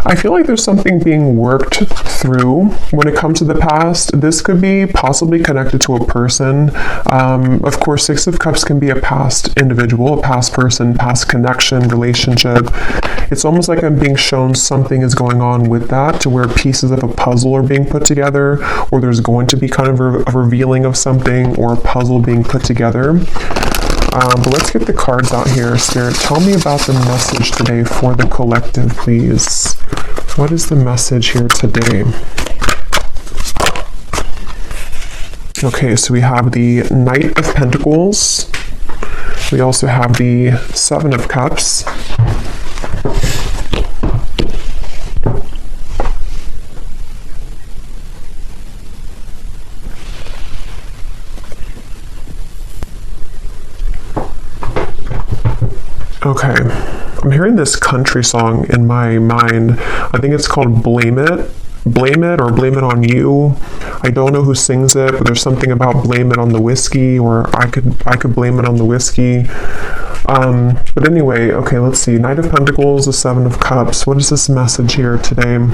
I feel like there's something being worked through when it comes to the past. This could be possibly connected to a person. Of course, Six of Cups can be a past individual, a past person, past connection, relationship. It's almost like I'm being shown something is going on with that, to where pieces of a puzzle are being put together, or there's going to be kind of a revealing of something, or a puzzle being put together. But let's get the cards out here. Spirit, tell me about the message today for the collective, please. What is the message here today? Okay, so we have the Knight of Pentacles. We also have the Seven of Cups. Okay, I'm hearing this country song in my mind. I think it's called Blame It. Blame It or Blame It on You. I don't know who sings it, but there's something about blame it on the whiskey, or I could blame it on the whiskey. But anyway, okay, let's see. Knight of Pentacles, the Seven of Cups. What is this message here today?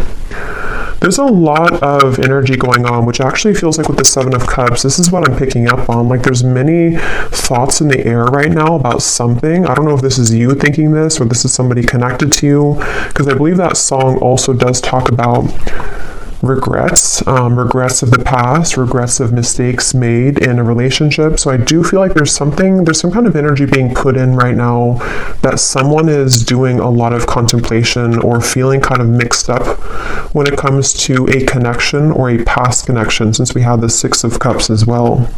There's a lot of energy going on, which actually feels like with the Seven of Cups, this is what I'm picking up on. Like there's many thoughts in the air right now about something. I don't know if this is you thinking this, or this is somebody connected to you, because I believe that song also does talk about regrets, regrets of the past, regrets of mistakes made in a relationship. So I do feel like there's some kind of energy being put in right now that someone is doing a lot of contemplation or feeling kind of mixed up when it comes to a connection or a past connection, since we have the Six of Cups as well.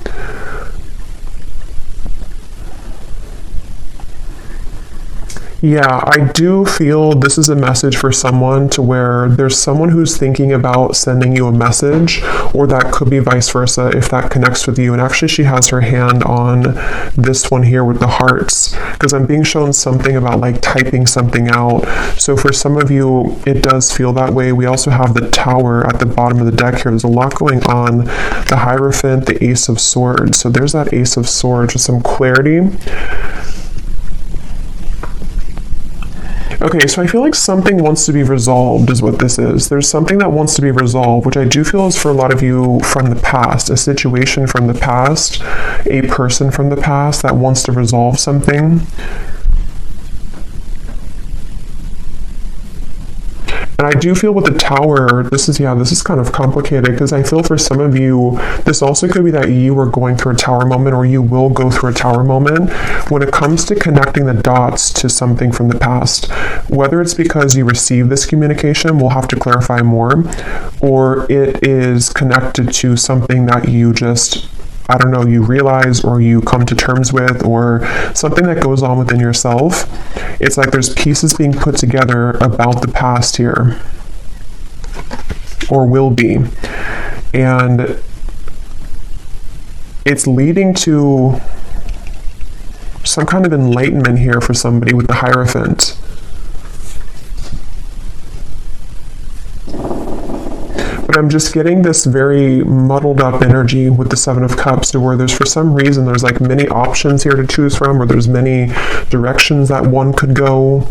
Yeah, I do feel this is a message for someone, to where there's someone who's thinking about sending you a message, or that could be vice versa if that connects with you. And actually she has her hand on this one here with the hearts, because I'm being shown something about like typing something out. So for some of you, it does feel that way. We also have the Tower at the bottom of the deck here. There's a lot going on. The Hierophant, the Ace of Swords. So there's that Ace of Swords with some clarity. Okay, so I feel like something wants to be resolved is what this is. There's something that wants to be resolved, which I do feel is for a lot of you from the past, a situation from the past, a person from the past that wants to resolve something. And I do feel with the Tower, this is kind of complicated, because I feel for some of you, this also could be that you are going through a Tower moment, or you will go through a Tower moment when it comes to connecting the dots to something from the past. Whether it's because you received this communication, we'll have to clarify more, or it is connected to something that you just, I don't know, you realize or you come to terms with, or something that goes on within yourself. It's like there's pieces being put together about the past here, or will be. And it's leading to some kind of enlightenment here for somebody with the Hierophant. But I'm just getting this very muddled up energy with the Seven of Cups, to where there's, for some reason, there's like many options here to choose from, or there's many directions that one could go.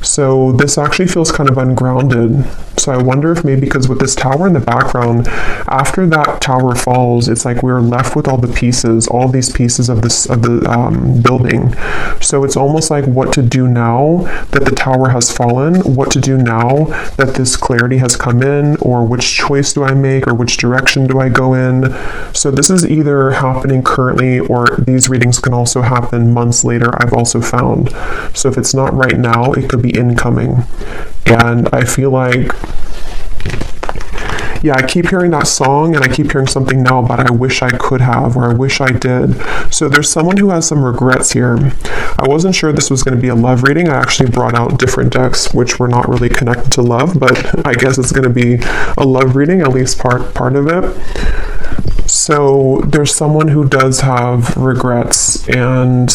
So this actually feels kind of ungrounded. So I wonder if maybe because with this Tower in the background, after that Tower falls, it's like we're left with all the pieces, all these pieces of the building. So it's almost like what to do now that the Tower has fallen, what to do now that this clarity has come in, or which choice do I make, or which direction do I go in. So this is either happening currently, or these readings can also happen months later, I've also found. So if it's not right now, it could be incoming. And I feel like, yeah, I keep hearing that song, and I keep hearing something now about I wish I could have, or I wish I did. So there's someone who has some regrets here. I wasn't sure this was going to be a love reading. I actually brought out different decks which were not really connected to love, but I guess it's going to be a love reading, at least part of it. So there's someone who does have regrets, and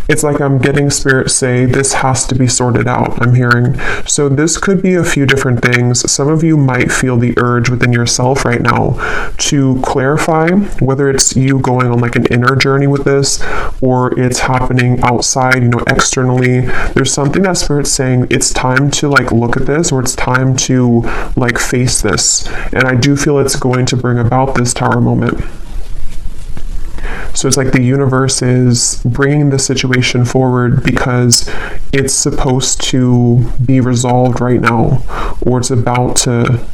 it's like I'm getting Spirit say this has to be sorted out, I'm hearing. So this could be a few different things. Some of you might feel the urge within yourself right now to clarify whether it's you going on like an inner journey with this, or it's happening outside, you know, externally. There's something that Spirit's saying it's time to like look at this, or it's time to like face this. And I do feel it's going to bring about this Tower moment. So it's like the universe is bringing the situation forward because it's supposed to be resolved right now, or it's about to,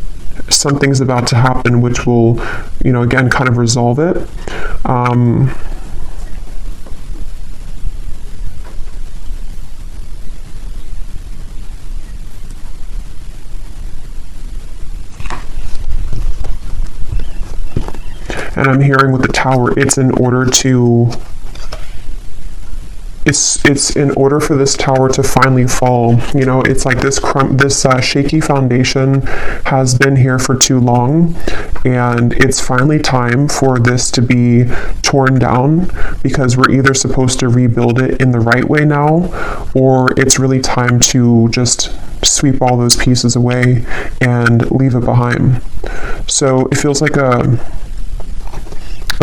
something's about to happen which will, you know, again, kind of resolve it. And I'm hearing with the Tower, it's in order to, it's in order for this Tower to finally fall. You know, it's like this shaky foundation has been here for too long, and it's finally time for this to be torn down, because we're either supposed to rebuild it in the right way now, or it's really time to just sweep all those pieces away and leave it behind. So it feels like a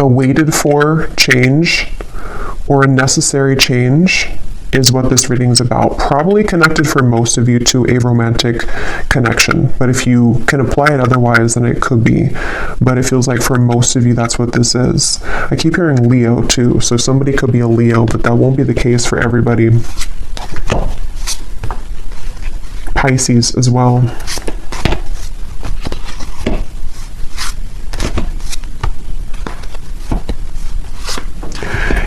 waited for change, or a necessary change, is what this reading is about. Probably connected for most of you to a romantic connection, but if you can apply it otherwise, then it could be. But it feels like for most of you, that's what this is. I keep hearing Leo too, so somebody could be a Leo, but that won't be the case for everybody. Pisces as well.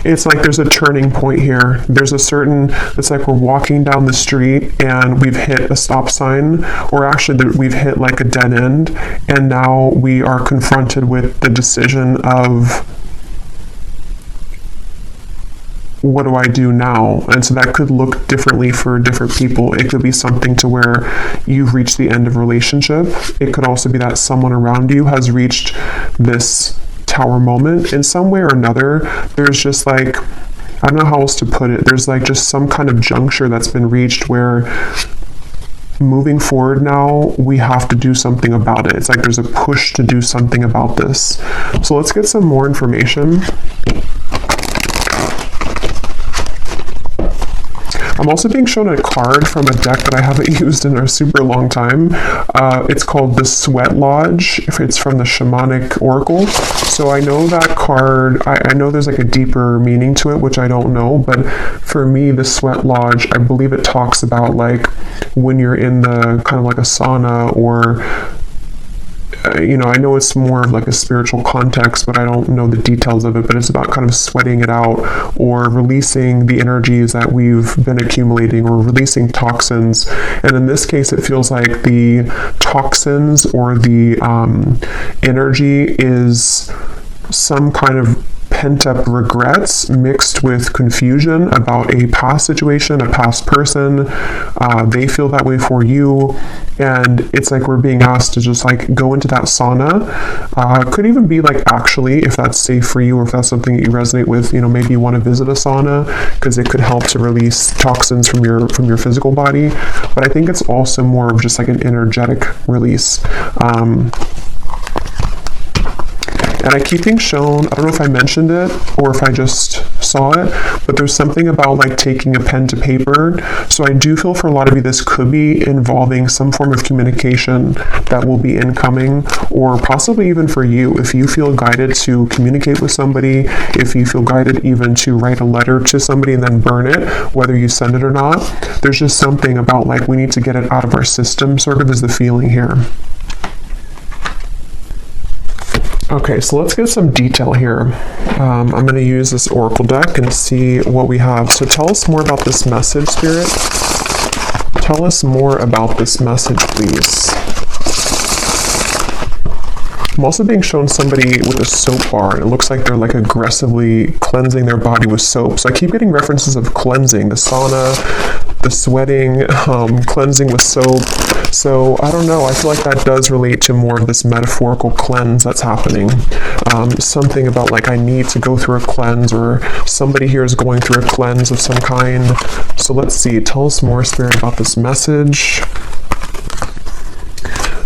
It's like there's a turning point here. There's a certain, it's like we're walking down the street and we've hit a stop sign, or actually we've hit like a dead end, and now we are confronted with the decision of, what do I do now? And so that could look differently for different people. It could be something to where you've reached the end of a relationship. It could also be that someone around you has reached this Tower moment in some way or another. There's just like, I don't know how else to put it. There's like just some kind of juncture that's been reached where moving forward now, we have to do something about it. It's like there's a push to do something about this. So let's get some more information. I'm also being shown a card from a deck that I haven't used in a super long time. It's called the Sweat Lodge. It's from the Shamanic Oracle. So I know that card, I know there's like a deeper meaning to it, which I don't know, but for me, the Sweat Lodge, I believe it talks about like when you're in the kind of like a sauna, or you know, I know it's more of like a spiritual context, but I don't know the details of it, but it's about kind of sweating it out, or releasing the energies that we've been accumulating, or releasing toxins. And in this case, it feels like the toxins or the energy is some kind of pent-up regrets mixed with confusion about a past situation, a past person. They feel that way for you, and it's like we're being asked to just like go into that sauna. Could even be like, actually, if that's safe for you, or if that's something that you resonate with, you know, maybe you want to visit a sauna because it could help to release toxins from your physical body. But I think it's also more of just like an energetic release. And I keep being shown, I don't know if I mentioned it or if I just saw it, but there's something about like taking a pen to paper. So I do feel for a lot of you, this could be involving some form of communication that will be incoming, or possibly even for you, if you feel guided to communicate with somebody, if you feel guided even to write a letter to somebody and then burn it, whether you send it or not. There's just something about like, we need to get it out of our system, sort of is the feeling here. Okay, so let's get some detail here. I'm going to use this Oracle deck and see what we have. So tell us more about this message, Spirit. Tell us more about this message, please. I'm also being shown somebody with a soap bar, and it looks like they're like aggressively cleansing their body with soap. So I keep getting references of cleansing, the sauna, the sweating, cleansing with soap. So I don't know, I feel like that does relate to more of this metaphorical cleanse that's happening. Something about like I need to go through a cleanse, or somebody here is going through a cleanse of some kind. So let's see, tell us more, Spirit, about this message.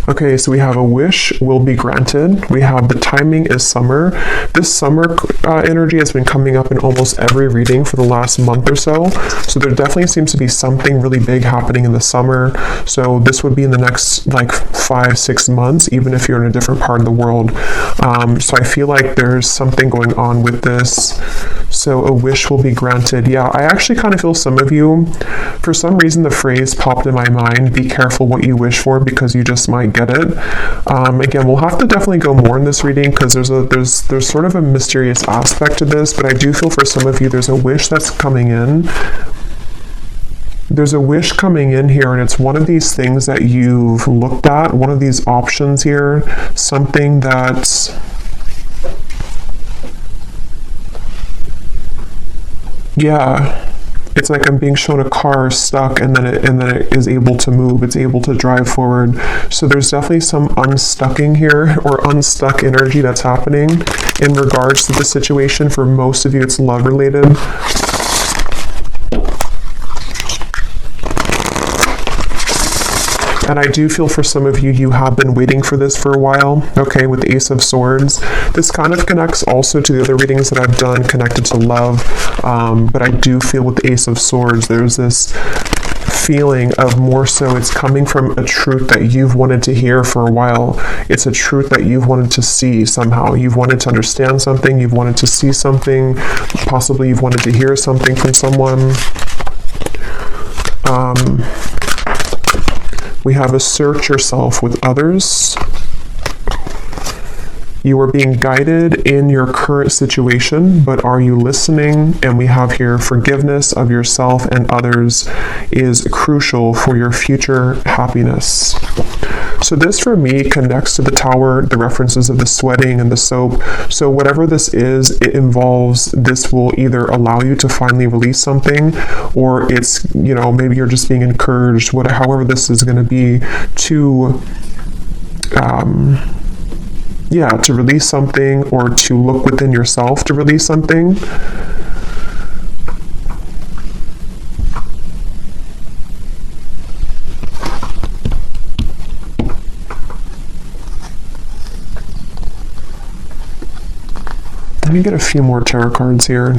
Okay, so we have a wish will be granted. We have the timing is summer. This summer energy has been coming up in almost every reading for the last month or so. So there definitely seems to be something really big happening in the summer. So this would be in the next like 5-6 months, even if you're in a different part of the world. So I feel like there's something going on with this. So a wish will be granted. Yeah, I actually kind of feel some of you, for some reason the phrase popped in my mind, be careful what you wish for because you just might get it. Again, we'll have to definitely go more in this reading because there's sort of a mysterious aspect to this, but I do feel for some of you there's a wish that's coming in. There's a wish coming in here, and it's one of these things that you've looked at, one of these options here, something that's it's like I'm being shown a car stuck, and then it is able to move. It's able to drive forward. So there's definitely some unstucking here, or unstuck energy that's happening in regards to the situation. For most of you, it's love related. And I do feel for some of you, you have been waiting for this for a while, okay, with the Ace of Swords. This kind of connects also to the other readings that I've done connected to love, but I do feel with the Ace of Swords, there's this feeling of more so it's coming from a truth that you've wanted to hear for a while. It's a truth that you've wanted to see somehow. You've wanted to understand something, you've wanted to see something, possibly you've wanted to hear something from someone. We have assert yourself with others. You are being guided in your current situation, but are you listening? And we have here forgiveness of yourself and others is crucial for your future happiness. So this for me connects to the Tower, the references of the sweating and the soap. So whatever this is, it involves, this will either allow you to finally release something, or it's, you know, maybe you're just being encouraged, however this is going to be, to to release something, or to look within yourself to release something. Let me get a few more tarot cards here.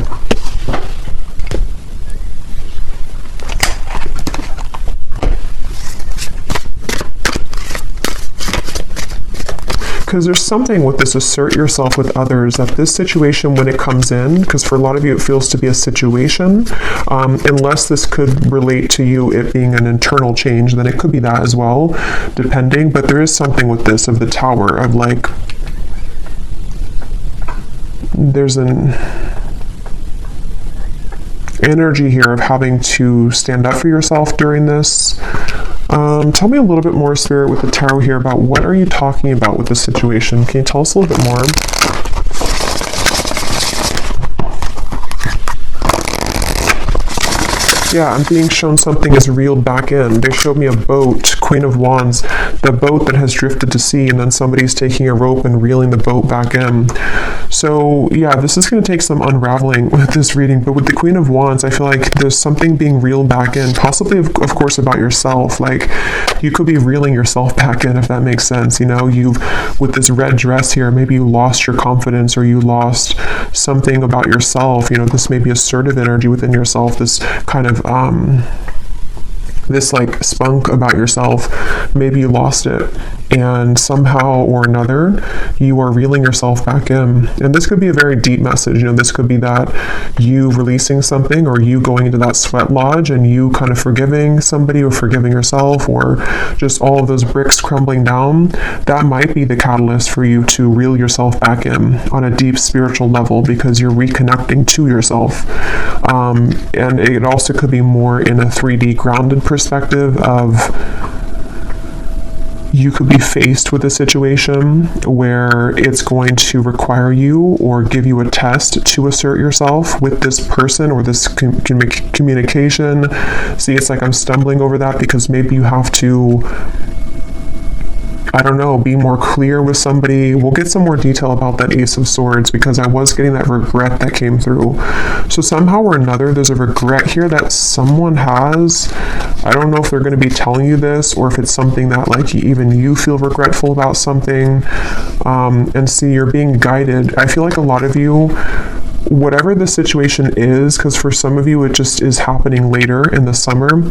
Because there's something with this assert yourself with others, that this situation when it comes in, because for a lot of you it feels to be a situation, unless this could relate to you it being an internal change, then it could be that as well, depending. But there is something with this of the Tower, of like, there's an energy here of having to stand up for yourself during this. Tell me a little bit more, Spirit, with the Tarot here about what are you talking about with this situation. Can you tell us a little bit more? Yeah, I'm being shown something is reeled back in. They showed me a boat, Queen of Wands, the boat that has drifted to sea, and then somebody's taking a rope and reeling the boat back in. So yeah, this is going to take some unraveling with this reading, but with the Queen of Wands, I feel like there's something being reeled back in, possibly of course about yourself. Like, you could be reeling yourself back in, if that makes sense. You know, with this red dress here, maybe you lost your confidence, or you lost something about yourself. You know, this may be assertive energy within yourself, this kind of this like spunk about yourself. Maybe you lost it, and somehow or another you are reeling yourself back in. And this could be a very deep message. You know, this could be that you releasing something, or you going into that sweat lodge and you kind of forgiving somebody, or forgiving yourself, or just all of those bricks crumbling down. That might be the catalyst for you to reel yourself back in on a deep spiritual level, because you're reconnecting to yourself. And it also could be more in a 3D grounded perspective of, you could be faced with a situation where it's going to require you or give you a test to assert yourself with this person or this communication. See, it's like I'm stumbling over that because maybe you have to I don't know, be more clear with somebody. We'll get some more detail about that Ace of Swords because I was getting that regret that came through. So somehow or another, there's a regret here that someone has. I don't know if they're going to be telling you this or if it's something that like even you feel regretful about something. And see, you're being guided. I feel like a lot of you, whatever the situation is, because for some of you it just is happening later in the summer,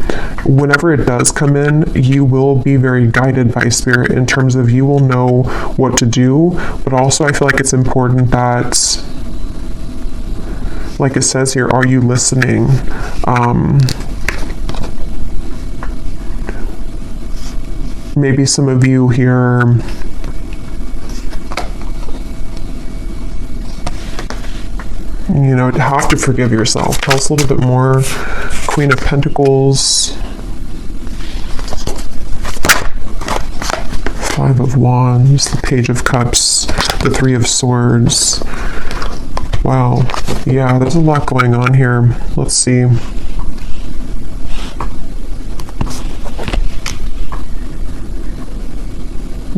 whenever it does come in, you will be very guided by spirit in terms of you will know what to do. But also I feel like it's important that, like it says here, are you listening? Maybe some of you here, you know, have to forgive yourself. Tell us a little bit more. Queen of Pentacles, Five of Wands, the Page of Cups, the Three of Swords. Wow. Yeah, there's a lot going on here. Let's see.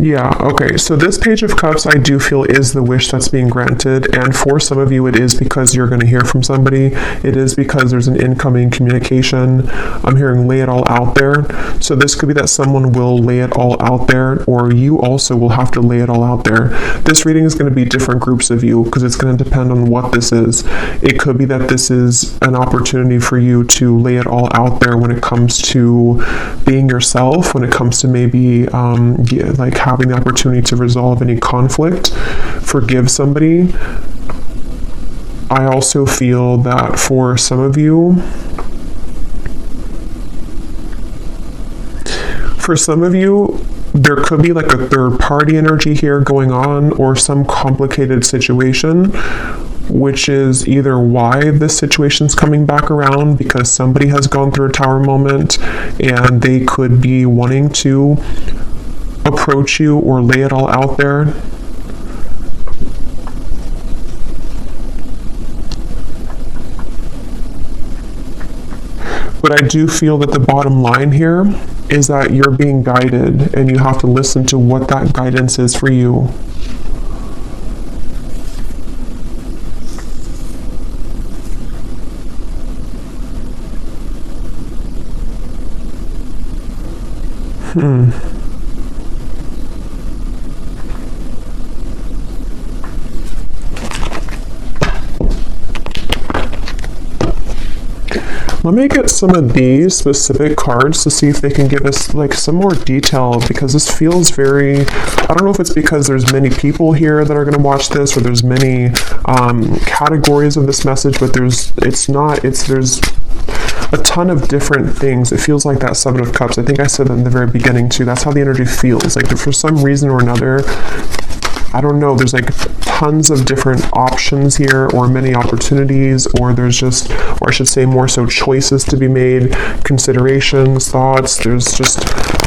Yeah, okay, so this Page of Cups I do feel is the wish that's being granted, and for some of you it is because you're going to hear from somebody. It is because there's an incoming communication. I'm hearing lay it all out there. So this could be that someone will lay it all out there, or you also will have to lay it all out there. This reading is going to be different groups of you because it's going to depend on what this is. It could be that this is an opportunity for you to lay it all out there when it comes to being yourself, when it comes to maybe like having the opportunity to resolve any conflict, forgive somebody. I also feel that for some of you, there could be like a third party energy here going on, or some complicated situation, which is either why this situation's coming back around, because somebody has gone through a tower moment and they could be wanting to approach you or lay it all out there. But I do feel that the bottom line here is that you're being guided and you have to listen to what that guidance is for you. Let me get some of these specific cards to see if they can give us like some more detail, because this feels very, I don't know if it's because there's many people here that are going to watch this, or there's many categories of this message, but there's a ton of different things. It feels like that Seven of Cups. I think I said that in the very beginning too. That's how the energy feels. Like for some reason or another, I don't know, there's like tons of different options here, or many opportunities, or there's just, or I should say more so choices to be made, considerations, thoughts. There's just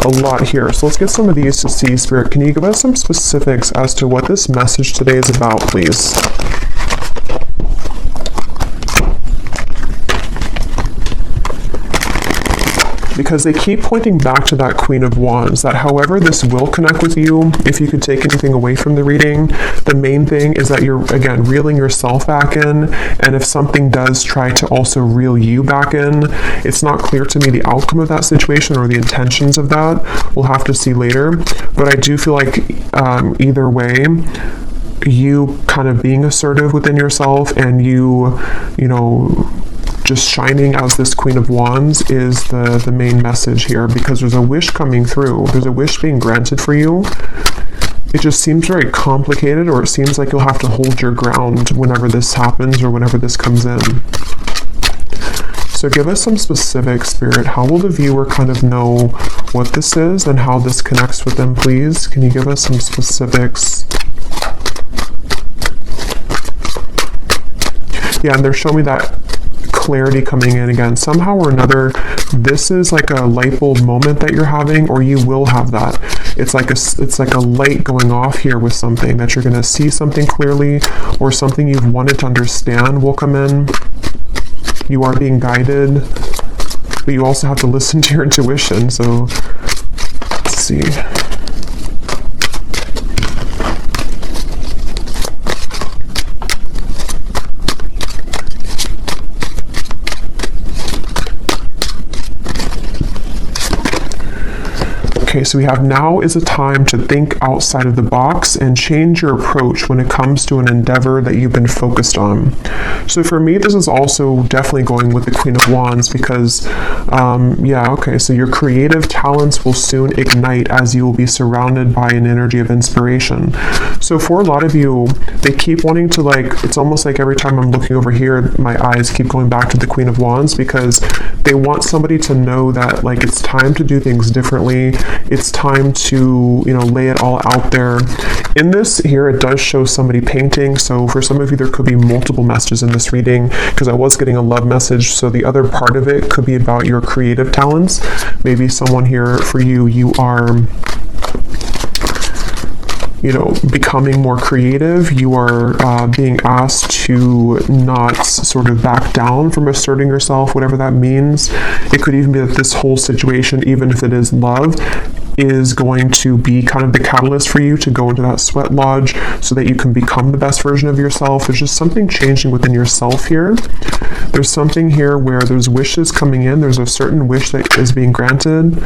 a lot here. So let's get some of these to see. Spirit, can you give us some specifics as to what this message today is about, please? Because they keep pointing back to that Queen of Wands, that however this will connect with you, if you could take anything away from the reading, the main thing is that you're, again, reeling yourself back in, and if something does try to also reel you back in, it's not clear to me the outcome of that situation or the intentions of that. We'll have to see later, but I do feel like either way, you kind of being assertive within yourself and you know, just shining as this Queen of Wands is the main message here, because there's a wish coming through. There's a wish being granted for you. It just seems very complicated, or it seems like you'll have to hold your ground whenever this happens or whenever this comes in. So give us some specific, Spirit. How will the viewer kind of know what this is and how this connects with them, please? Can you give us some specifics? Yeah, and they're showing me that clarity coming in again. Somehow or another, this is like a light bulb moment that you're having, or you will have that. It's like a light going off here with something, that you're going to see something clearly, or something you've wanted to understand will come in. You are being guided, but you also have to listen to your intuition. So let's see. Okay, so we have now is a time to think outside of the box and change your approach when it comes to an endeavor that you've been focused on. So for me, this is also definitely going with the Queen of Wands because, so your creative talents will soon ignite as you will be surrounded by an energy of inspiration. So for a lot of you, they keep wanting to it's almost like every time I'm looking over here, my eyes keep going back to the Queen of Wands because they want somebody to know that it's time to do things differently. It's time to, lay it all out there. In this here, it does show somebody painting. So for some of you, there could be multiple messages in this reading because I was getting a love message. So the other part of it could be about your creative talents. Maybe someone here for you, you are becoming more creative. You are being asked to not sort of back down from asserting yourself, whatever that means. It could even be that this whole situation, even if it is love, is going to be kind of the catalyst for you to go into that sweat lodge so that you can become the best version of yourself. There's just something changing within yourself here. There's something here where there's wishes coming in. There's a certain wish that is being granted.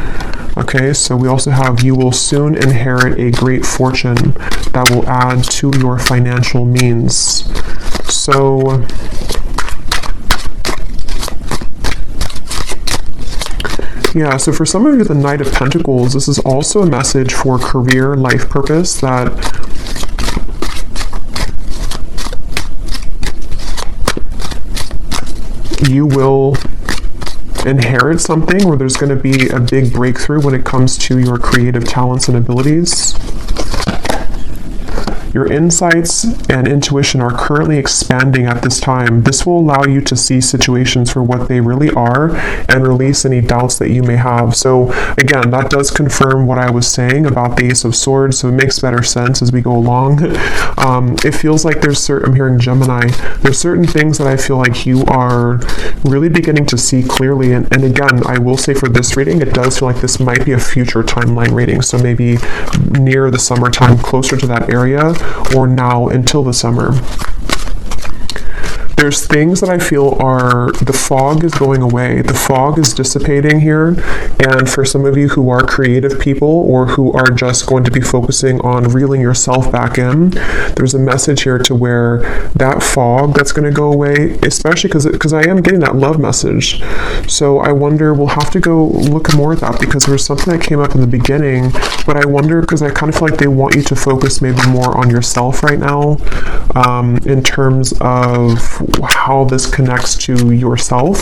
Okay, so we also have you will soon inherit a great fortune that will add to your financial means. So yeah, so for some of you, the Knight of Pentacles, this is also a message for career, life purpose, that you will inherit something where there's going to be a big breakthrough when it comes to your creative talents and abilities. Your insights and intuition are currently expanding at this time. This will allow you to see situations for what they really are and release any doubts that you may have. So again, that does confirm what I was saying about the Ace of Swords, so it makes better sense as we go along. It feels like I'm hearing Gemini, there's certain things that I feel like you are really beginning to see clearly. And again, I will say for this reading, it does feel like this might be a future timeline reading. So maybe near the summertime, closer to that area, or now until the summer. There's things that I feel the fog is going away. The fog is dissipating here. And for some of you who are creative people or who are just going to be focusing on reeling yourself back in, there's a message here to where that fog that's going to go away, especially because I am getting that love message. So I wonder, we'll have to go look more at that because there's something that came up in the beginning, but I wonder because I kind of feel like they want you to focus maybe more on yourself right now, in terms of how this connects to yourself.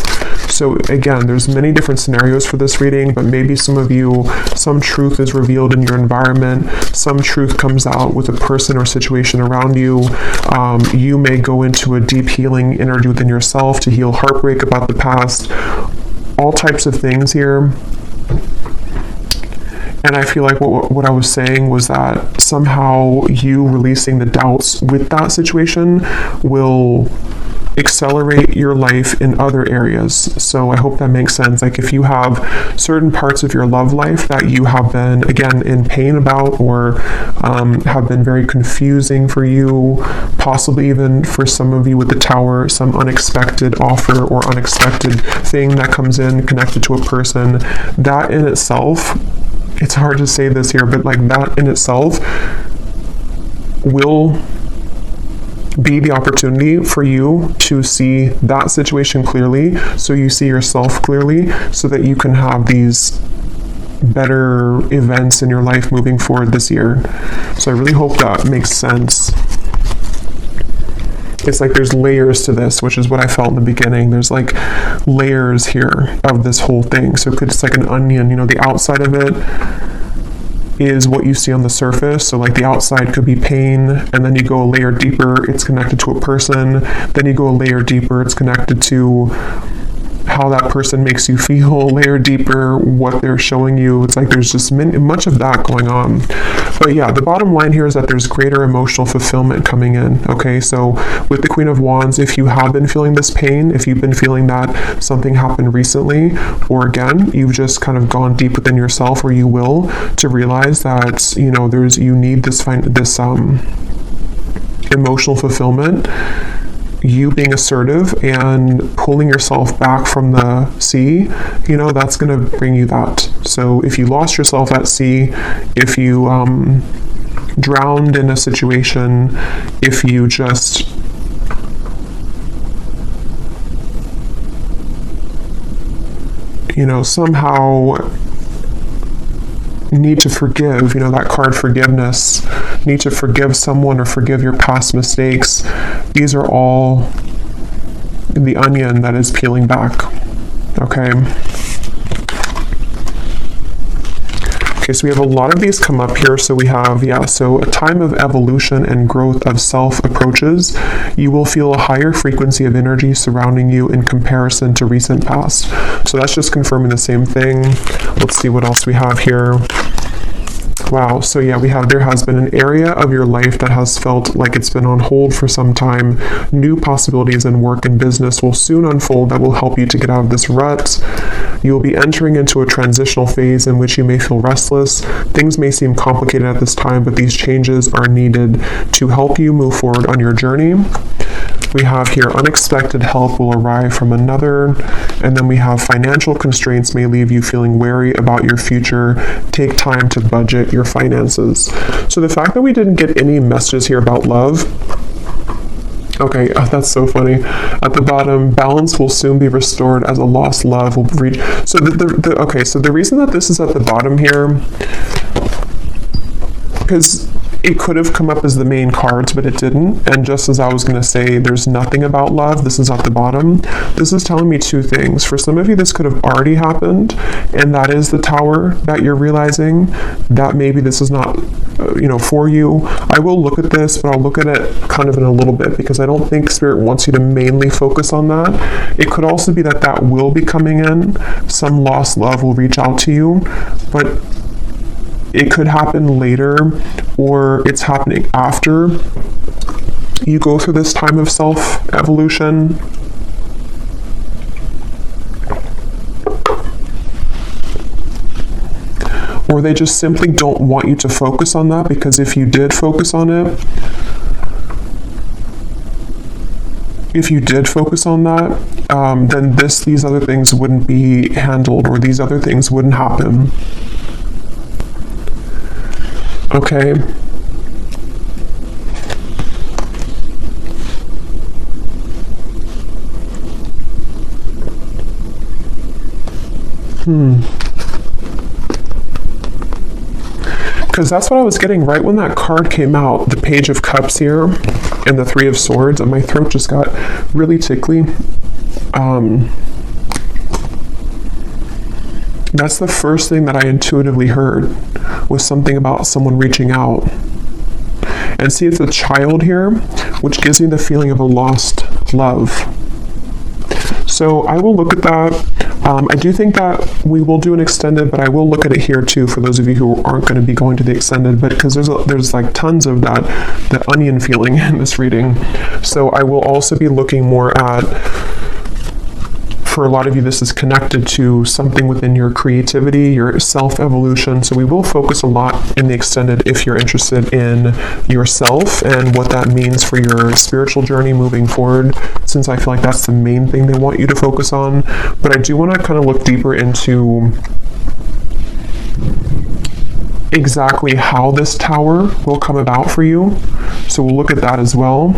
So again, there's many different scenarios for this reading, but maybe some of you, some truth is revealed in your environment, some truth comes out with a person or situation around you. You may go into a deep healing energy within yourself to heal heartbreak about the past, all types of things here. And I feel like what I was saying was that somehow you releasing the doubts with that situation will accelerate your life in other areas. So I hope that makes sense. Like if you have certain parts of your love life that you have been, again, in pain about, or have been very confusing for you, possibly even for some of you with the Tower, some unexpected offer or unexpected thing that comes in connected to a person, that in itself, it's hard to say this here, but that in itself will be the opportunity for you to see that situation clearly, so you see yourself clearly, so that you can have these better events in your life moving forward this year. So I really hope that makes sense. It's like there's layers to this, which is what I felt in the beginning. There's layers here of this whole thing. So it's like an onion, the outside of it is what you see on the surface. So the outside could be pain, and then you go a layer deeper, it's connected to a person. Then you go a layer deeper, it's connected to how that person makes you feel, layer deeper, what they're showing you. It's like there's just much of that going on. But yeah, the bottom line here is that there's greater emotional fulfillment coming in. Okay, so with the Queen of Wands, if you have been feeling this pain, if you've been feeling that something happened recently, or again, you've just kind of gone deep within yourself, or you will, to realize that, you need this emotional fulfillment. you being assertive and pulling yourself back from the sea, you know, that's going to bring you that. So if you lost yourself at sea, if you drowned in a situation, if you just somehow need to forgive, that card forgiveness, need to forgive someone or forgive your past mistakes. These are all the onion that is peeling back, okay? Okay, so we have a lot of these come up here. So we have, so a time of evolution and growth of self approaches. You will feel a higher frequency of energy surrounding you in comparison to recent past. So that's just confirming the same thing. Let's see what else we have here. Wow, so we have, there has been an area of your life that has felt like it's been on hold for some time. New possibilities in work and business will soon unfold that will help you to get out of this rut. You will be entering into a transitional phase in which you may feel restless. Things may seem complicated at this time, but these changes are needed to help you move forward on your journey. We have here unexpected help will arrive from another, and then we have financial constraints may leave you feeling wary about your future. Take time to budget your finances. So the fact that we didn't get any messages here about love, okay, that's so funny. At the bottom, balance will soon be restored as a lost love will reach. So so the reason that this is at the bottom here, because it could have come up as the main cards, but it didn't. And just as I was going to say, there's nothing about love, this is at the bottom. This is telling me two things. For some of you, this could have already happened, and that is the Tower that you're realizing that maybe this is not, for you. I will look at this, but I'll look at it kind of in a little bit, because I don't think Spirit wants you to mainly focus on that. It could also be that that will be coming in. Some lost love will reach out to you, but it could happen later, or it's happening after you go through this time of self-evolution. Or they just simply don't want you to focus on that, because if you did focus on it, then these other things wouldn't be handled, or these other things wouldn't happen. Okay. Because that's what I was getting right when that card came out, the Page of Cups here and the Three of Swords, and my throat just got really tickly. That's the first thing that I intuitively heard, was something about someone reaching out. And see, it's a child here, which gives me the feeling of a lost love. So I will look at that. I do think that we will do an extended, but I will look at it here too for those of you who aren't going to be going to the extended, but because there's like tons of that onion feeling in this reading. So I will also be looking more at, for a lot of you, this is connected to something within your creativity, your self-evolution. So we will focus a lot in the extended if you're interested in yourself and what that means for your spiritual journey moving forward, since I feel like that's the main thing they want you to focus on. But I do want to kind of look deeper into exactly how this Tower will come about for you. So we'll look at that as well,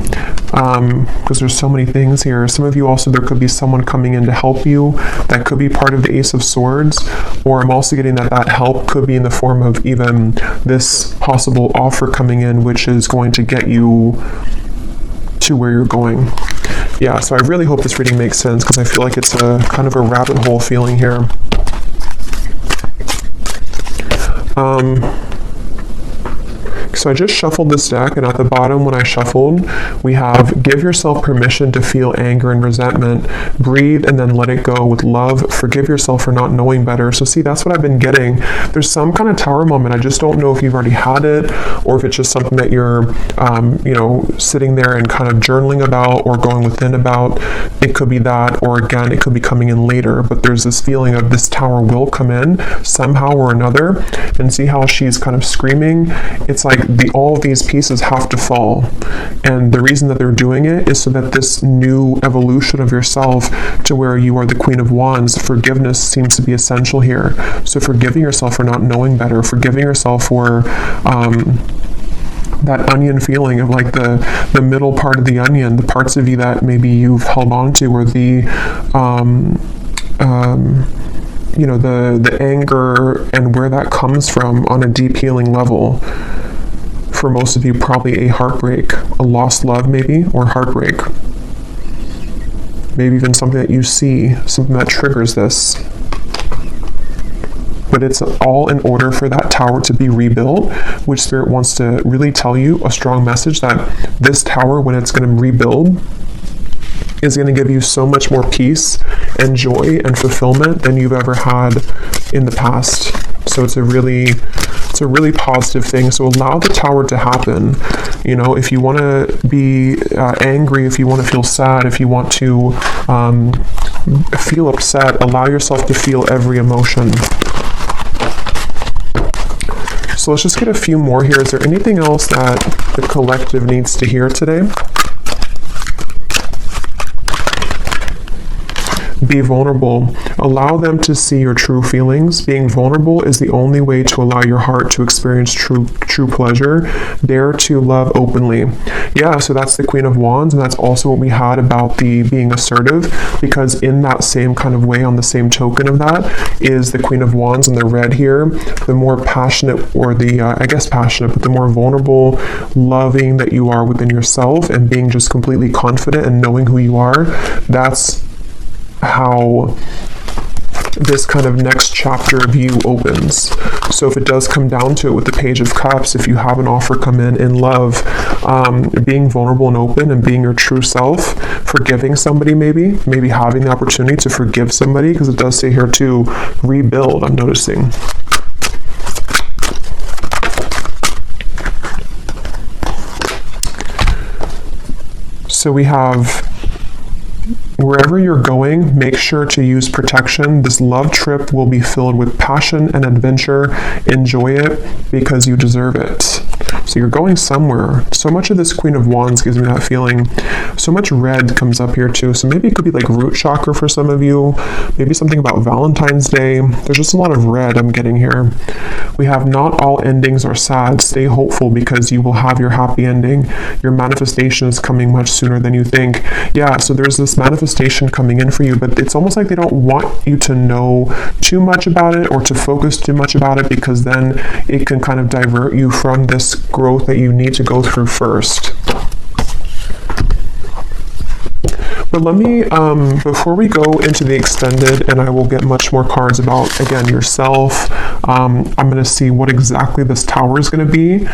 because there's so many things here. Some of you also, there could be someone coming in to help you. That could be part of the Ace of Swords, or I'm also getting that help could be in the form of even this possible offer coming in, which is going to get you to where you're going. Yeah, so I really hope this reading makes sense, because I feel like it's a kind of a rabbit hole feeling here. So I just shuffled this deck, and at the bottom when I shuffled, we have give yourself permission to feel anger and resentment, breathe and then let it go with love, forgive yourself for not knowing better. So see, that's what I've been getting. There's some kind of Tower moment. I just don't know if you've already had it, or if it's just something that you're, sitting there and kind of journaling about or going within about. It could be that, or again, it could be coming in later, but there's this feeling of this Tower will come in somehow or another. And see how she's kind of screaming? It's like all of these pieces have to fall. And the reason that they're doing it is so that this new evolution of yourself to where you are the Queen of Wands, forgiveness seems to be essential here. So forgiving yourself for not knowing better, forgiving yourself for that onion feeling of like the middle part of the onion, the parts of you that maybe you've held on to, or the the anger and where that comes from on a deep healing level. For most of you, probably a heartbreak, a lost love maybe, or heartbreak. Maybe even something that you see, something that triggers this. But it's all in order for that tower to be rebuilt, which Spirit wants to really tell you a strong message that this tower, when it's going to rebuild, is going to give you so much more peace and joy and fulfillment than you've ever had in the past. So it's a really positive thing. So allow the tower to happen. If you want to be angry, if you want to feel sad, if you want to feel upset, allow yourself to feel every emotion. So let's just get a few more here. Is there anything else that the collective needs to hear today? Be vulnerable. Allow them to see your true feelings. Being vulnerable is the only way to allow your heart to experience true pleasure. Dare to love openly. Yeah, so that's the Queen of Wands, and that's also what we had about the being assertive, because in that same kind of way, on the same token of that, is the Queen of Wands in the red here. The more passionate, or passionate, but the more vulnerable, loving that you are within yourself, and being just completely confident and knowing who you are, that's how this kind of next chapter of you opens. So if it does come down to it with the Page of Cups, if you have an offer come in love, being vulnerable and open and being your true self, forgiving somebody, maybe having the opportunity to forgive somebody, because it does say here to rebuild, I'm noticing. So we have, wherever you're going, make sure to use protection. This love trip will be filled with passion and adventure. Enjoy it because you deserve it. So you're going somewhere. So much of this Queen of Wands gives me that feeling. So much red comes up here too. So maybe it could be like root chakra for some of you. Maybe something about Valentine's Day. There's just a lot of red I'm getting here. We have, not all endings are sad. Stay hopeful because you will have your happy ending. Your manifestation is coming much sooner than you think. Yeah, so there's this manifestation coming in for you, but it's almost like they don't want you to know too much about it or to focus too much about it, because then it can kind of divert you from this growth that you need to go through first. But let me, before we go into the extended, and I will get much more cards about, again, yourself, I'm going to see what exactly this tower is going to be,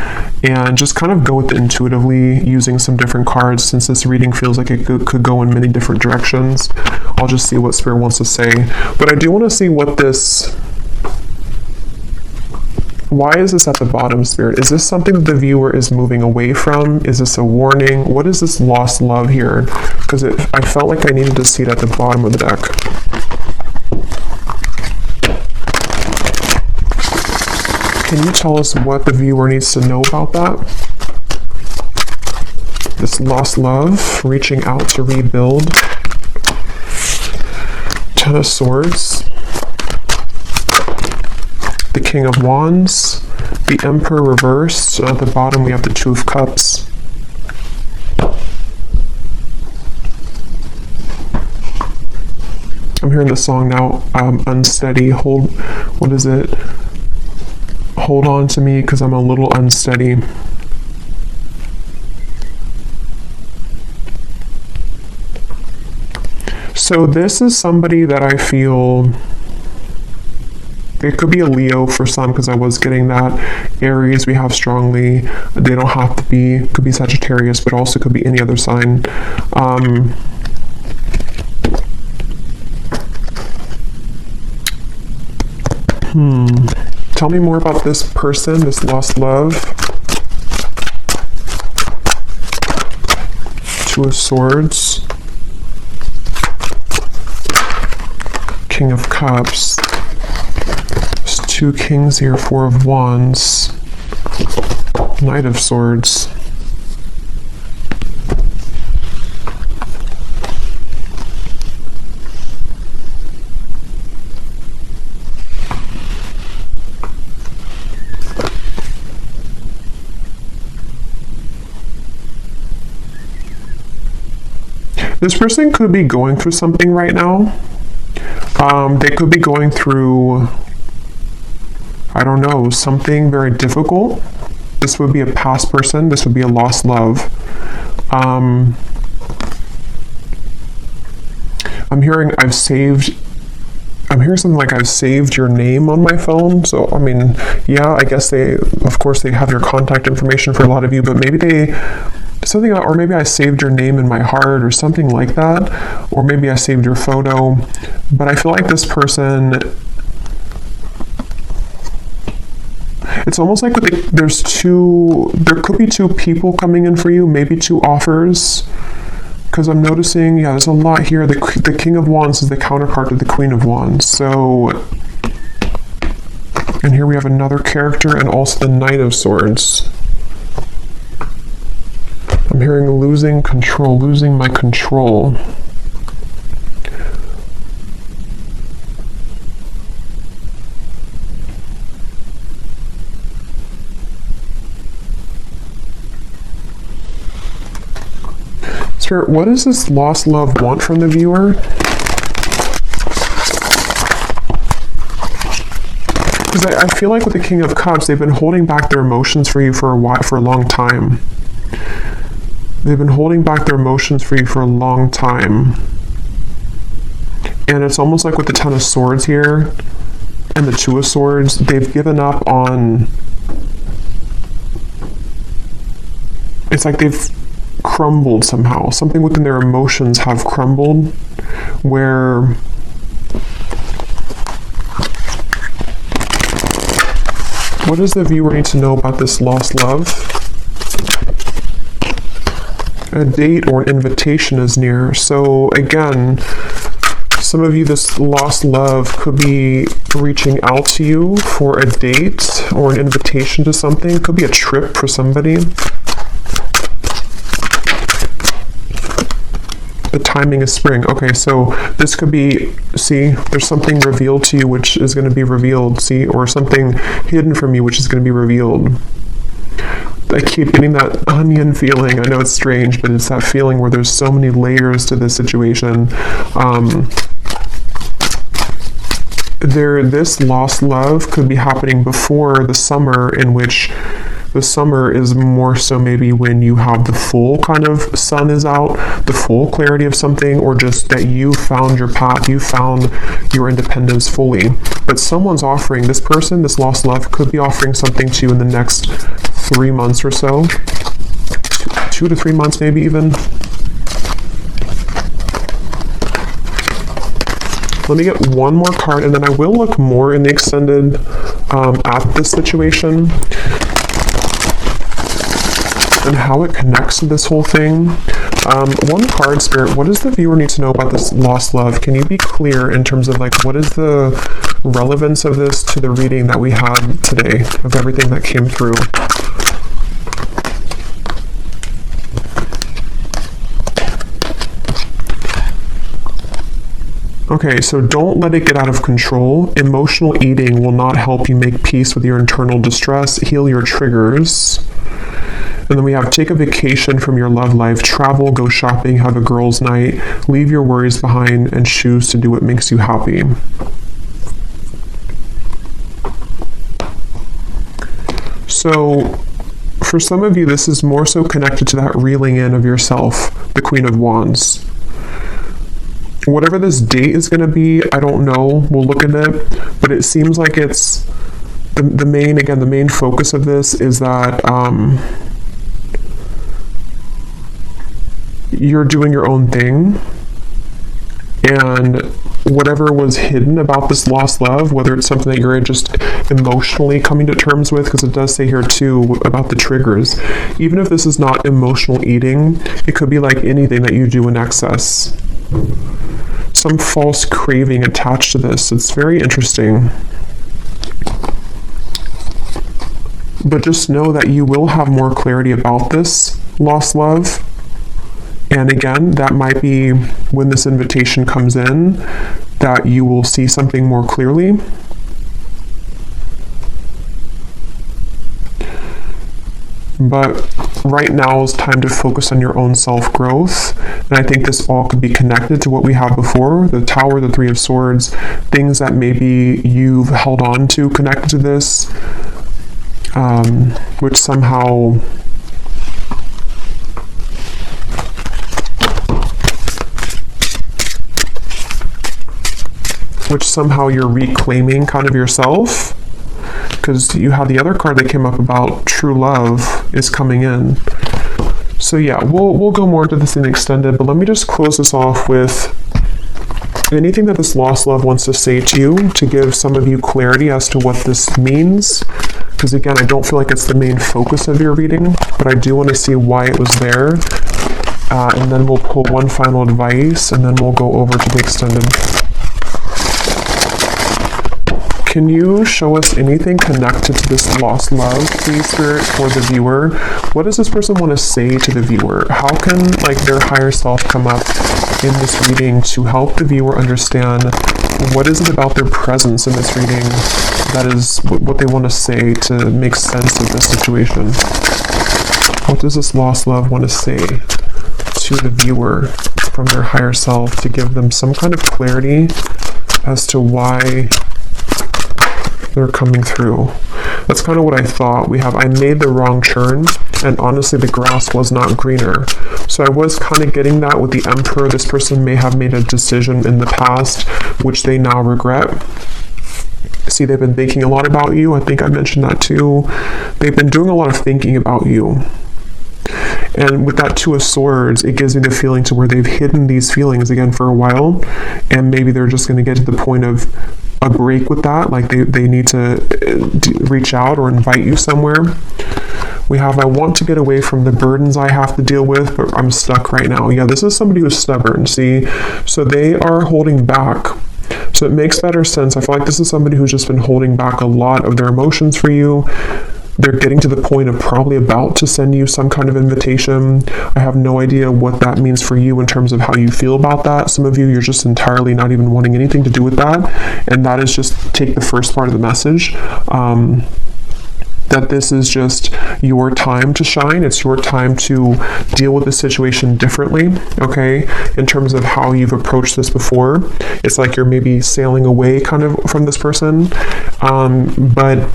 and just kind of go with it intuitively using some different cards, since this reading feels like it could go in many different directions. I'll just see what Spirit wants to say. But I do want to see what this... Why is this at the bottom, Spirit? Is this something that the viewer is moving away from? Is this a warning? What is this lost love here? Because I felt like I needed to see it at the bottom of the deck. Can you tell us what the viewer needs to know about that? This lost love, reaching out to rebuild. Ten of Swords. The King of Wands, the Emperor reversed, and at the bottom we have the Two of Cups. I'm hearing the song now, Unsteady. What is it? Hold on to me because I'm a little unsteady. So this is somebody that I feel... It could be a Leo for some, because I was getting that. Aries we have strongly. They don't have to be. Could be Sagittarius, but also could be any other sign. Tell me more about this person, this lost love. Two of Swords. King of Cups. Two Kings here, Four of Wands. Knight of Swords. This person could be going through something right now. They could be going through, I don't know, something very difficult. This would be a past person. This would be a lost love. I'm hearing something like I've saved your name on my phone. So, I mean, yeah, I guess of course they have your contact information for a lot of you, but maybe or maybe I saved your name in my heart or something like that, or maybe I saved your photo. But I feel like this person, it's almost like there could be two people coming in for you, maybe two offers, because I'm noticing, yeah, there's a lot here. The King of Wands is the counterpart to the Queen of Wands. So, and here we have another character and also the Knight of Swords. I'm hearing losing control, losing my control. Spirit, what does this lost love want from the viewer? Because I feel like with the King of Cups, they've been holding back their emotions for you for a long time. They've been holding back their emotions for you for a long time. And it's almost like with the Ten of Swords here and the Two of Swords, they've given up on... It's like they've crumbled somehow. Something within their emotions have crumbled, where... What does the viewer need to know about this lost love? A date or an invitation is near. So again, some of you, this lost love could be reaching out to you for a date or an invitation to something. It could be a trip for somebody. The timing is spring. Okay, so this could be, see, there's something revealed to you which is going to be revealed, see, or something hidden from you which is going to be revealed. I keep getting that onion feeling. I know it's strange, but it's that feeling where there's so many layers to this situation. This lost love could be happening before the summer, in which the summer is more so maybe when you have the full kind of sun is out, the full clarity of something, or just that you found your path, you found your independence fully. But someone's offering, this person, this lost love, could be offering something to you in the next 3 months or so. 2 to 3 months maybe even. Let me get one more card, and then I will look more in the extended at this situation and how it connects to this whole thing. One card, Spirit, what does the viewer need to know about this lost love? Can you be clear in terms of like, what is the relevance of this to the reading that we had today, of everything that came through? Okay, so don't let it get out of control. Emotional eating will not help you make peace with your internal distress, heal your triggers. And then we have take a vacation from your love life, travel, go shopping, have a girls' night, leave your worries behind, and choose to do what makes you happy. So, for some of you, this is more so connected to that reeling in of yourself, the Queen of Wands. Whatever this date is going to be, I don't know. We'll look at it. But it seems like it's the main focus of this is that you're doing your own thing. And whatever was hidden about this lost love, whether it's something that you're just emotionally coming to terms with, because it does say here too about the triggers. Even if this is not emotional eating, it could be like anything that you do in excess. Some false craving attached to this. It's very interesting. But just know that you will have more clarity about this lost love. And again, that might be when this invitation comes in, that you will see something more clearly. But right now is time to focus on your own self-growth. And I think this all could be connected to what we have before, the Tower, the Three of Swords, things that maybe you've held on to connected to this, which somehow you're reclaiming kind of yourself. Because you had the other card that came up about true love is coming in. So yeah, we'll go more into this in extended, but let me just close this off with anything that this lost love wants to say to you, to give some of you clarity as to what this means. Because again, I don't feel like it's the main focus of your reading, but I do want to see why it was there. And then we'll pull one final advice, and then we'll go over to the extended. Can you show us anything connected to this lost love, please, Spirit, for the viewer? What does this person want to say to the viewer? How can their higher self come up in this reading to help the viewer understand what is it about their presence in this reading that is what they want to say to make sense of this situation? What does this lost love want to say to the viewer from their higher self to give them some kind of clarity as to why they're coming through? That's kind of what I thought. I made the wrong turn, and honestly the grass was not greener. So I was kind of getting that with the Emperor. This person may have made a decision in the past which they now regret. See, they've been thinking a lot about you. I think I mentioned that too. They've been doing a lot of thinking about you. And with that Two of Swords, it gives me the feeling to where they've hidden these feelings again for a while, and maybe they're just going to get to the point of a break with that, like they need to reach out or invite you somewhere. We have, I want to get away from the burdens I have to deal with, but I'm stuck right now. Yeah, this is somebody who's stubborn, see? So they are holding back. So it makes better sense. I feel like this is somebody who's just been holding back a lot of their emotions for you. They're getting to the point of probably about to send you some kind of invitation. I have no idea what that means for you in terms of how you feel about that. Some of you, you're just entirely not even wanting anything to do with that. And that is just take the first part of the message. That this is just your time to shine. It's your time to deal with the situation differently, okay? In terms of how you've approached this before. It's like you're maybe sailing away kind of from this person. But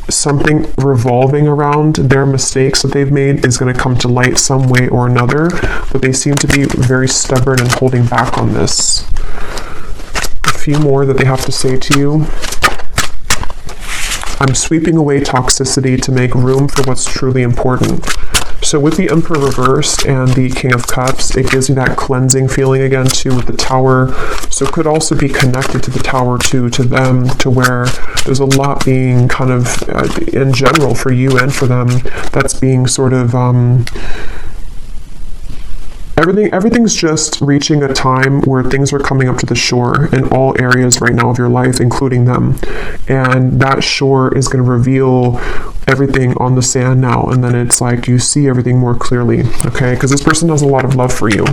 something revolving around their mistakes that they've made is going to come to light some way or another, but they seem to be very stubborn and holding back on this. A few more that they have to say to you. I'm sweeping away toxicity to make room for what's truly important. So with the Emperor reversed and the King of Cups, it gives me that cleansing feeling again too with the Tower. So it could also be connected to the Tower too, to them, to where there's a lot being kind of, in general for you and for them, that's being sort of, everything's just reaching a time where things are coming up to the shore in all areas right now of your life, including them. And that shore is going to reveal everything on the sand now, and then it's like you see everything more clearly, okay? Because this person has a lot of love for you.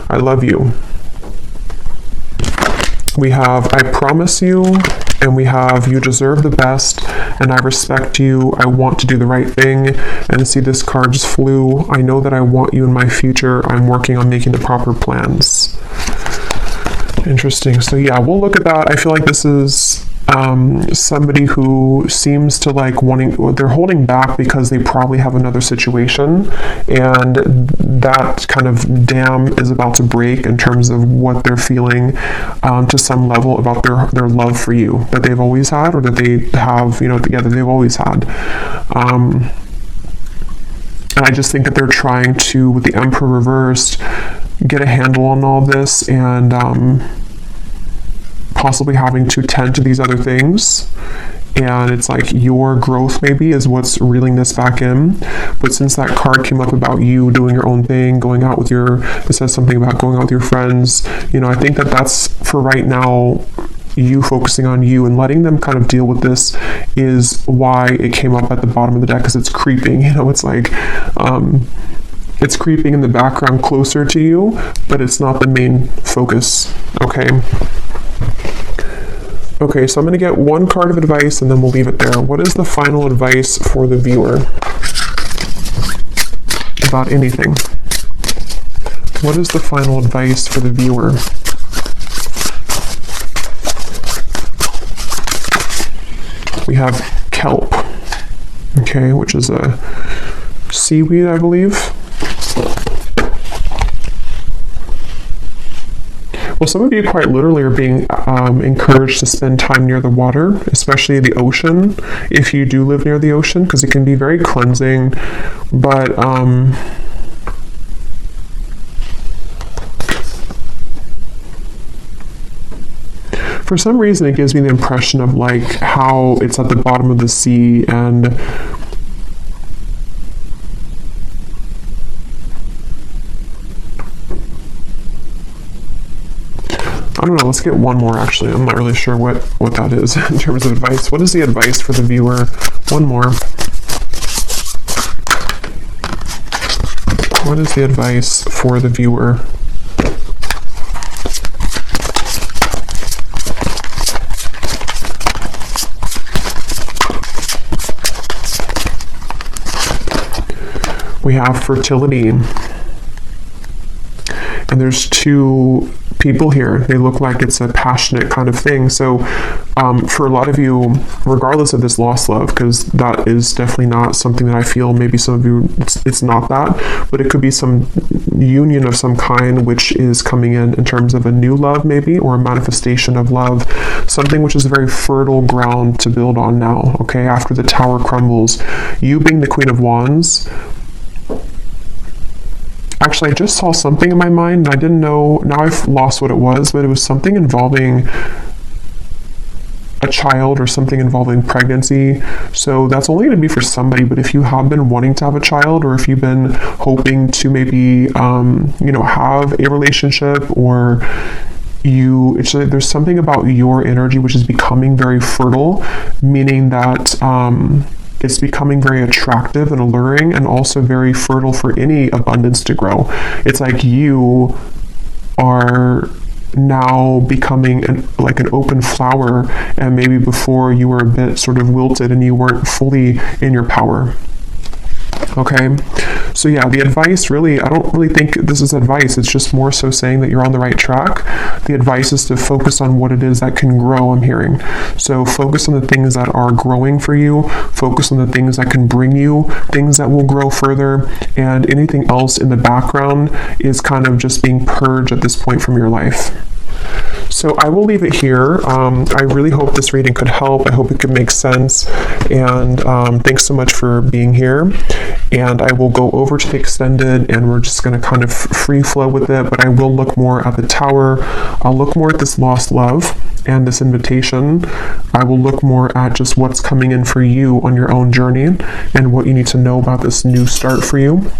I love you. We have, I promise you, and we have, you deserve the best, and I respect you, I want to do the right thing, and see this card just flew. I know that I want you in my future. I'm working on making the proper plans. Interesting. So yeah, we'll look at that. I feel like this is somebody who seems to like they're holding back because they probably have another situation, and that kind of dam is about to break in terms of what they're feeling to some level about their love for you that they've always had, or that they have, together they've always had. And I just think that they're trying to, with the Emperor reversed, get a handle on all this, and possibly having to tend to these other things. And it's like your growth maybe is what's reeling this back in. But since that card came up about you doing your own thing, going out with it says something about going out with your friends, I think that that's for right now you focusing on you and letting them kind of deal with this is why it came up at the bottom of the deck, because it's creeping. It's like it's creeping in the background closer to you, but it's not the main focus. Okay, so I'm going to get one card of advice and then we'll leave it there. What is the final advice for the viewer about anything? What is the final advice for the viewer? We have kelp, okay, which is a seaweed, I believe. Well, some of you quite literally are being encouraged to spend time near the water, especially the ocean, if you do live near the ocean, because it can be very cleansing, but for some reason it gives me the impression of like how it's at the bottom of the sea, and I don't know, let's get one more actually. I'm not really sure what that is in terms of advice. What is the advice for the viewer? One more. What is the advice for the viewer? We have fertility. And there's two people here. They look like it's a passionate kind of thing. So for a lot of you, regardless of this lost love, because that is definitely not something that I feel, maybe some of you, it's not that, but it could be some union of some kind which is coming in terms of a new love maybe, or a manifestation of love, something which is a very fertile ground to build on now, okay, after the tower crumbles. You being the Queen of Wands, actually, I just saw something in my mind, and I didn't know, now I've lost what it was, but it was something involving a child or something involving pregnancy. So that's only going to be for somebody, but if you have been wanting to have a child, or if you've been hoping to maybe, have a relationship, or there's something about your energy which is becoming very fertile, meaning that, it's becoming very attractive and alluring, and also very fertile for any abundance to grow. It's like you are now becoming like an open flower, and maybe before you were a bit sort of wilted and you weren't fully in your power. Okay, so yeah, the advice really, I don't really think this is advice, it's just more so saying that you're on the right track. The advice is to focus on what it is that can grow, I'm hearing. So focus on the things that are growing for you, focus on the things that can bring you things that will grow further, and anything else in the background is kind of just being purged at this point from your life. So I will leave it here. I really hope this reading could help. I hope it could make sense. And thanks so much for being here. And I will go over to the extended, and we're just going to kind of free flow with it. But I will look more at the tower. I'll look more at this lost love and this invitation. I will look more at just what's coming in for you on your own journey, and what you need to know about this new start for you.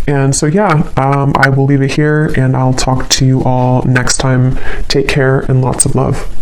And so, yeah, I will leave it here, and I'll talk to you all next time. Take care and lots of love.